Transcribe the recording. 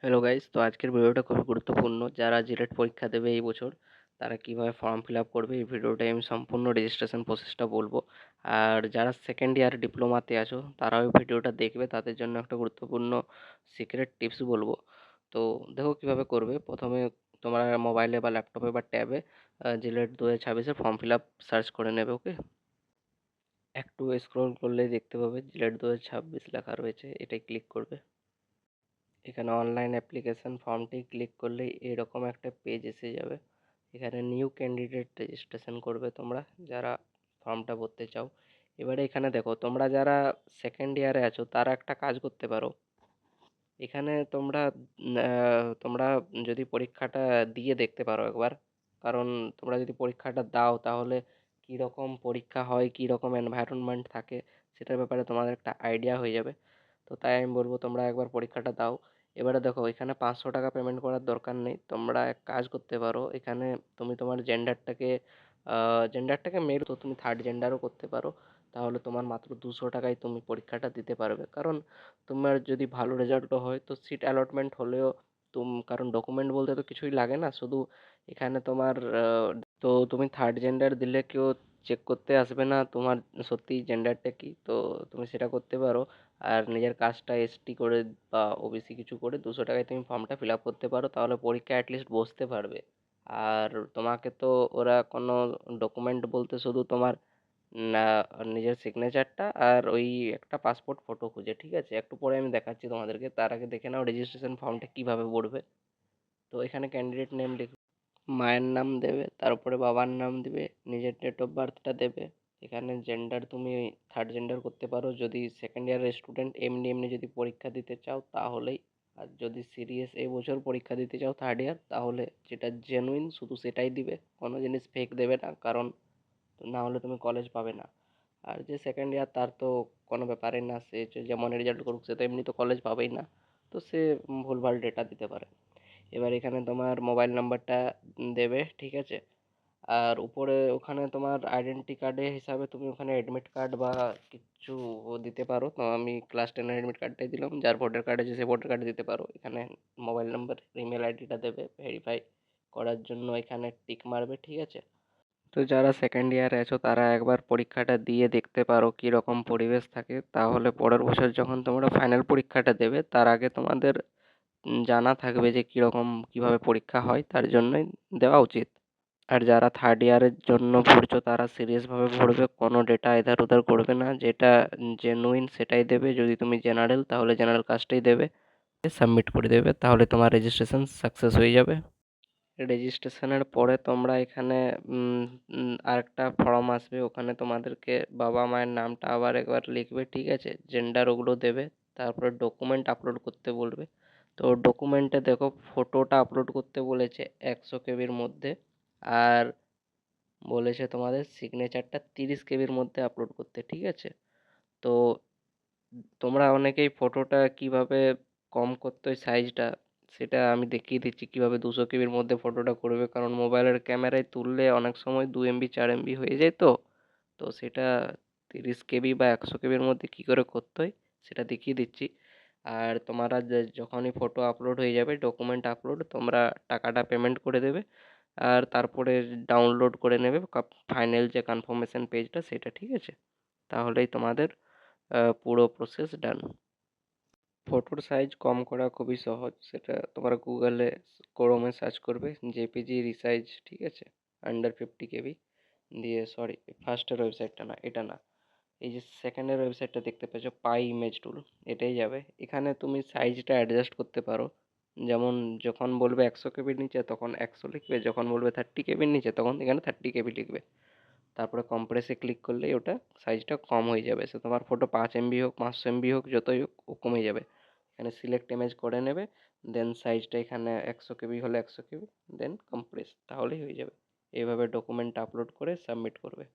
Hello guys, তো আজকের ভিডিওটা খুবই গুরুত্বপূর্ণ। যারা জিরেট পরীক্ষা দেবে এই বছর তারা কিভাবে ফর্ম ফিল আপ করবে এই ভিডিওটায় আমি সম্পূর্ণ রেজিস্ট্রেশন প্রসেসটা বলবো। আর যারা সেকেন্ড ইয়ার ডিপ্লোমাতে আছো তারাও এই ভিডিওটা দেখবে, তাদের জন্য একটা গুরুত্বপূর্ণ সিক্রেট টিপস বলবো। তো দেখো কিভাবে করবে। প্রথমে তোমার মোবাইলে বা ল্যাপটপে বা ট্যাবে জিলেট 2026-এর ফর্ম ফিল আপ সার্চ করে নেবে। ওকে, একটু স্ক্রল করলেই দেখতে পাবে জিলেট 2026 লেখা রয়েছে, এটাই ক্লিক করবে। এখানে অনলাইন অ্যাপ্লিকেশন ফর্মটি ক্লিক করলেই এরকম একটা পেজ এসে যাবে। এখানে নিউ ক্যান্ডিডেট রেজিস্ট্রেশন করবে তোমরা যারা ফর্মটা ভরতে চাও। এবারে এখানে দেখো, তোমরা যারা সেকেন্ড ইয়ারে আছো তারা একটা কাজ করতে পারো। এখানে তোমরা যদি পরীক্ষাটা দিয়ে দেখতে পারো একবার, কারণ তোমরা যদি পরীক্ষাটা দাও তাহলে কী রকম পরীক্ষা হয়, কী রকম এনভায়রনমেন্ট থাকে সেটার ব্যাপারে তোমাদের একটা আইডিয়া হয়ে যাবে। তো তাই আমি বলবো তোমরা একবার পরীক্ষাটা দাও। এবারে দেখো, এখানে 500 টাকা পেমেন্ট করার দরকার নেই। তোমরা এক কাজ করতে পারো, এখানে তুমি তোমার জেন্ডারটাকে মেল, তো তুমি থার্ড জেন্ডারও করতে পারো। তাহলে তোমার মাত্র 200 টাকায় তুমি পরীক্ষাটা দিতে পারবে। কারণ তোমার যদি ভালো রেজাল্টও হয় তো সিট অ্যালটমেন্ট হলেও কারণ ডকুমেন্ট বলতে তো কিছুই লাগে না, শুধু এখানে তোমার তো তুমি থার্ড জেন্ডার দিলে কেউ চেক করতে আসবে না তোমার সত্যি জেন্ডারটা কি। তো তুমি সেটা করতে পারো। আর নিজের কাজটা এসটি করে বা ওবিসি কিছু করে 200 টাকায় তুমি ফর্মটা ফিল আপ করতে পারো, তাহলে পরীক্ষা অ্যাটলিস্ট বসতে পারবে। আর তোমাকে তো ওরা কোনো ডকুমেন্ট বলতে শুধু তোমার না, নিজের সিগনেচারটা আর ওই একটা পাসপোর্ট ফটো খুঁজে, ঠিক আছে? একটু পরে আমি দেখাচ্ছি তোমাদেরকে, তার আগে দেখে নাও রেজিস্ট্রেশন ফর্মটা কিভাবে ভরবে। তো এখানে ক্যান্ডিডেট নেম লিখবে, মায়ের নাম দেবে, তারপরে বাবার নাম দিবে, নিজের ডেট অফ বার্থটা দেবে। এখানে জেন্ডার তুমি থার্ড জেন্ডার করতে পারো যদি সেকেন্ড ইয়ারের স্টুডেন্ট, এমনি এমনি যদি পরীক্ষা দিতে চাও তাহলেই। আর যদি সিরিয়াস এই বছর পরীক্ষা দিতে চাও থার্ড ইয়ার, তাহলে যেটা জেনুইন শুধু সেটাই দিবে, কোনো জিনিস ফেক দেবে না, কারণ না হলে তুমি কলেজ পাবে না। আর যে সেকেন্ড ইয়ার তার তো কোনো ব্যাপারই না, সে যেমন রেজাল্ট করুক সে তো এমনি তো কলেজ পাবেই না। তো সে ভুলভাল ডেটা দিতে পারে। এবার এখানে তোমার মোবাইল নাম্বারটা দেবে, ঠিক আছে? আর উপরে ওখানে তোমার আইডেন্টি কার্ডের হিসাবে তুমি ওখানে অ্যাডমিট কার্ড বা কিছু দিতে পারো। তো আমি ক্লাস টেনের অ্যাডমিট কার্ডটাই দিলাম, যার ভোটার কার্ড আছে সে ভোটার কার্ড দিতে পারো। এখানে মোবাইল নাম্বার, ইমেল আইডিটা দেবে, ভেরিফাই করার জন্য এখানে টিক মারবে, ঠিক আছে? তো যারা সেকেন্ড ইয়ারে আছো তারা একবার পরীক্ষাটা দিয়ে দেখতে পারো কী রকম পরিবেশ থাকে, তাহলে পরের বছর যখন তোমরা ফাইনাল পরীক্ষাটা দেবে তার আগে তোমাদের জানা থাকবে যে কীরকম কীভাবে পরীক্ষা হয়, তার জন্যই দেওয়া উচিত। আর যারা থার্ড ইয়ারের জন্য পড়ছো তারা সিরিয়াসভাবে পড়বে, কোনো ডেটা এধার ওধার করবে না, যেটা জেনুইন সেটাই দেবে। যদি তুমি জেনারেল তাহলে জেনারেল কাস্টই দেবে, সাবমিট করে দেবে, তাহলে তোমার রেজিস্ট্রেশন সাকসেস হয়ে যাবে। রেজিস্ট্রেশনের পরে তোমরা এখানে আরেকটা ফর্ম আসবে, ওখানে তোমাদেরকে বাবা মায়ের নামটা আবার একবার লিখবে, ঠিক আছে? জেন্ডার ওগুলো দেবে, তারপরে ডকুমেন্ট আপলোড করতে বলবে। তো ডকুমেন্টে দেখো ফটোটা আপলোড করতে বলেছে 100 কেবির মধ্যে, আর বলেছে তোমাদের সিগনেচারটা 30 কেবির মধ্যে আপলোড করতে, ঠিক আছে? তো তোমরা অনেকেই ফটোটা কিভাবে কম করতে হয় সাইজটা, সেটা আমি দেখিয়ে দিচ্ছি কিভাবে 200 কেবির মধ্যে ফটোটা করবে। কারণ মোবাইলের ক্যামেরায় তুললে অনেক সময় 2 MB 4 MB হয়ে যায়। তো তো সেটা 30 কেবি বা 100 কেবির মধ্যে কী করে করতে হয় সেটা দেখিয়ে দিচ্ছি। আর তোমরা যখনই ফটো আপলোড হয়ে যাবে, ডকুমেন্ট আপলোড, তোমরা টাকাটা পেমেন্ট করে দেবে। আর তারপরে ডাউনলোড করে নেবে ফাইনাল যে কনফার্মেশন পেজটা সেটা, ঠিক আছে? তাহলেই তোমাদের পুরো প্রসেস ডান। ফটোর সাইজ কম করা খুবই সহজ, সেটা তোমরা গুগলে ক্রোমে সার্চ করবে জেপিজি রিসাইজ, ঠিক আছে? আন্ডার 50 কেবি দিয়ে, সরি ফার্স্টের ওয়েবসাইটটা না, এটা না, এই যে সেকেন্ডের ওয়েবসাইটটা দেখতে পেয়েছো পাই ইমেজ টুল, এটাই যাবে। এখানে তুমি সাইজটা অ্যাডজাস্ট করতে পারো, যেমন যখন বলবে 100 কেবির নিচে তখন 100 লিখবে, যখন বলবে 30 কেবির নিচে তখন এখানে 30 কেবি লিখবে। তারপরে কম্প্রেসে ক্লিক করলেই ওটা সাইজটা কম হয়ে যাবে। সে তোমার ফটো 5 MB হোক 500 MB হোক যতই হোক ও কমে যাবে। এখানে সিলেক্ট ইমেজ করে নেবে, দেন সাইজটা এখানে 100 কেবি হলে 100 কেবি, দেন কম্প্রেস, তাহলেই হয়ে যাবে। এইভাবে ডকুমেন্ট আপলোড করে সাবমিট করবে।